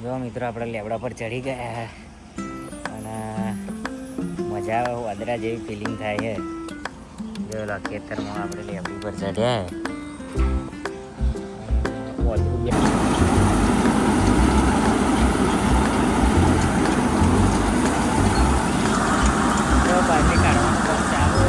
જો મિત્રો આપણે લેબડા પર ચડી ગયા અને મજા આવે વાદળા જેવી ફિલિંગ થાય છે. જો ખેતરમાં આપણે લેબડી પર ચડ્યા બહારથી કાઢવાનું કામ ચાલુ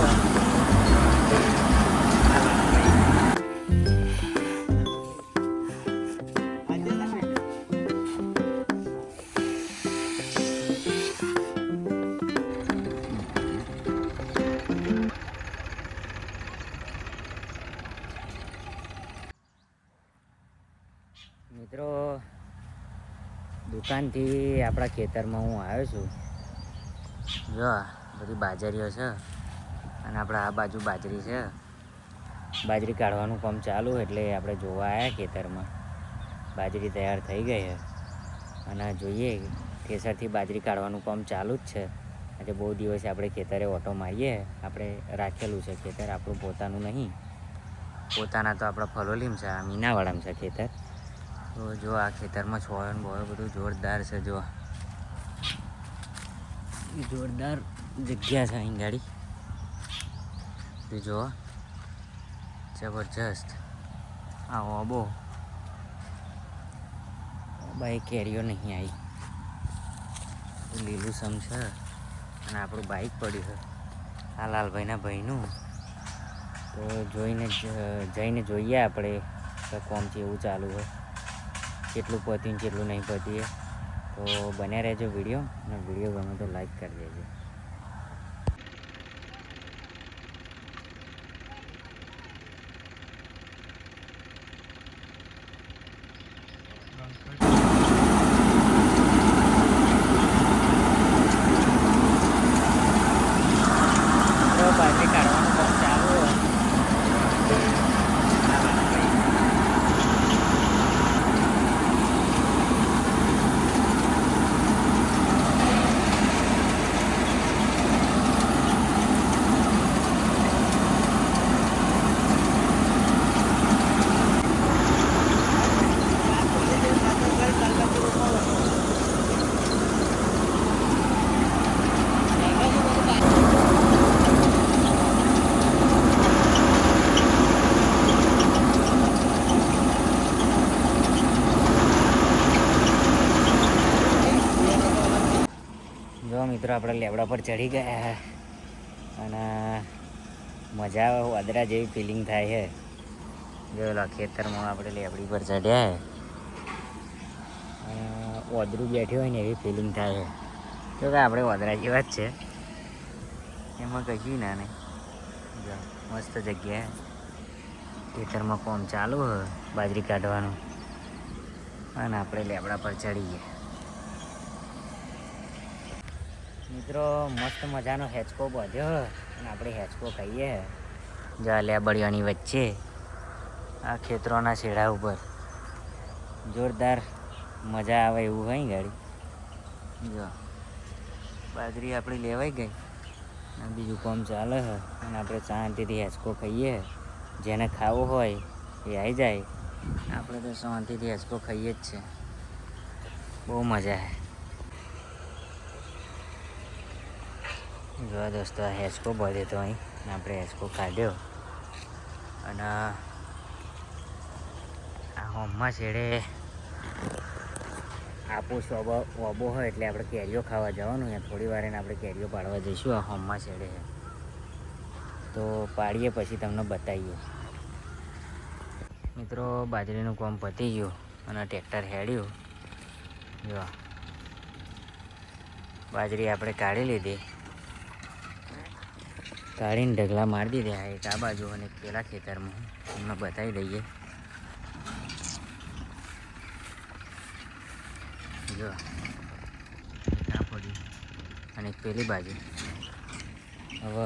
મિત્રો. દુકાનથી આપણા ખેતરમાં હું આવ્યો છું. જો બધી બાજરીઓ છે અને આપણા આ બાજુ બાજરી છે. બાજરી કાઢવાનું કામ ચાલુ એટલે આપણે જોવા આવ્યા ખેતરમાં. બાજરી તૈયાર થઈ ગઈ છે અને જોઈએ કેસરથી બાજરી કાઢવાનું કામ ચાલુ જ છે. આજે બહુ દિવસે આપણે ખેતરે ઓટો મારીએ. આપણે રાખેલું છે ખેતર, આપણું પોતાનું નહીં. પોતાના તો આપણા ફલોલીમ છે, આ મીનાવાડામાં છે ખેતર. તો જો આ ખેતરમાં છોડ બોળ બધું જોરદાર છે. જો જોરદાર જગ્યા છે અહીં ગાડી. જો જબરજસ્ત આ ઓબો બાઈક કેરીઓ નહીં આવી, લીલું સમ છે અને આપણું બાઈક પડ્યું છે આ લાલભાઈના ભાઈનું. તો જઈને જોઈએ આપણે કે કોમ છે એવું ચાલુ હોય, કેટલું પત્યું કેટલું નહીં પતીએ. તો બન્યા રહેજો વિડીયો, અને વિડીયો ગમે તો લાઈક કરી દેજો. બાજરી કાઢવાનું કામ ચાલુ જો મિત્રો આપણે લેબડા પર ચડી ગયા અને મજા આવે વાદળા જેવી ફિલિંગ થાય છે. જો ખેતરમાં આપણે લેબડી પર ચડ્યા અને વાદળું બેઠ્યું હોય ને એવી ફિલિંગ થાય છે. જો કે આપણે વાદળા જેવા જ છે, એમાં કશું ના નહીં. જો મસ્ત જગ્યા, ખેતરમાં કોમ ચાલુ હોય બાજરી કાઢવાનું અને આપણે લેબડા પર ચડીએ. મિત્રો મસ્ત મજાનો હેચકો બાંધ્યો અને આપણે હેચકો ખાઈએ. જો લેબડીઓની વચ્ચે આ ખેતરોના છેડા ઉપર જોરદાર મજા આવે એવું હોય ગાડી. જો બાજરી આપણી લેવાઈ ગઈ અને બીજું કામ ચાલે છે અને આપણે શાંતિથી હેચકો ખાઈએ. જેને ખાવું હોય એ આવી જાય, આપણે તો શાંતિથી હેચકો ખાઈએ જ છે. બહુ મજા આવે. જો દોસ્તો આ હેચકો બધે તો અહીં આપણે હેચકો કાઢ્યો અને આ હોમમાં છેડે આપો ઓબો હોય એટલે આપણે કેરીઓ ખાવા જવાનું. અહીંયા થોડી વાર એને આપણે કેરીઓ પાડવા જઈશું. આ હોમમાં છેડે છે તો પાડીએ પછી તમને બતાવીએ. મિત્રો બાજરીનું કામ પતી ગયું અને ટ્રેક્ટર હેડ્યું. જો બાજરી આપણે કાઢી લીધી, કાઢીને ઢગલા મારી દીધા. એક આ બાજુ અને પેલા ખેતરમાં તમને બતાવી દઈએ. જો આ પડ્યું અને પેલી બાજુ. હવે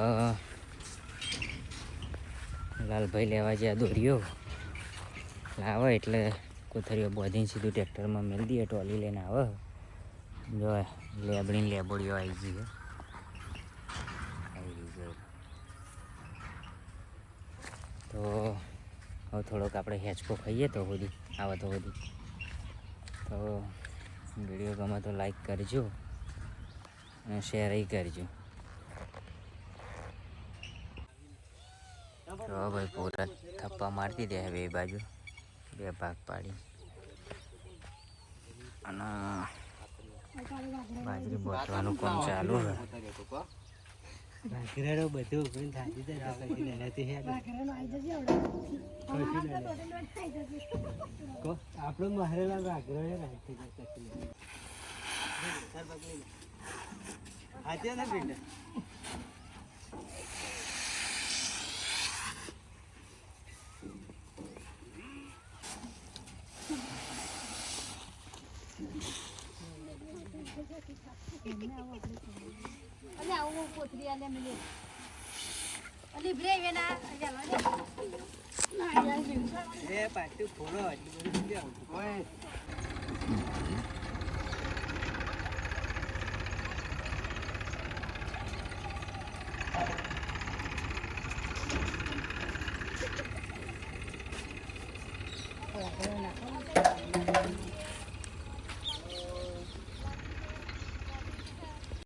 લાલભાઈ લેવા જ્યાં દોર્યો લાવે એટલે કોથળીઓ બાંધીને સીધું ટ્રેક્ટરમાં મેળ દઈએ. ટ્રોલી લઈને આવે. જો લેબડીને લેબડીઓ આવી ગઈ છે. તો હવે થોડોક આપણે હેચકો ખાઈએ તો સુધી આવે તો સુધી. તો વિડીયો ગમે તો લાઈક કરજો અને શેર કરજો. તો ભાઈ પૂરા થપ્પા મારતી દે બે બાજુ, બે ભાગ પાડી અને બાજરી બોતવાનું કામ ચાલુ છે. આપણો મહારેલા વાઘરો હાથે ને બેટા અલે આવું પોતરી આલે મને અલી બ્રે વેના ચાલો એ પાટું ફોડો એટલું બધું કેવું ઓય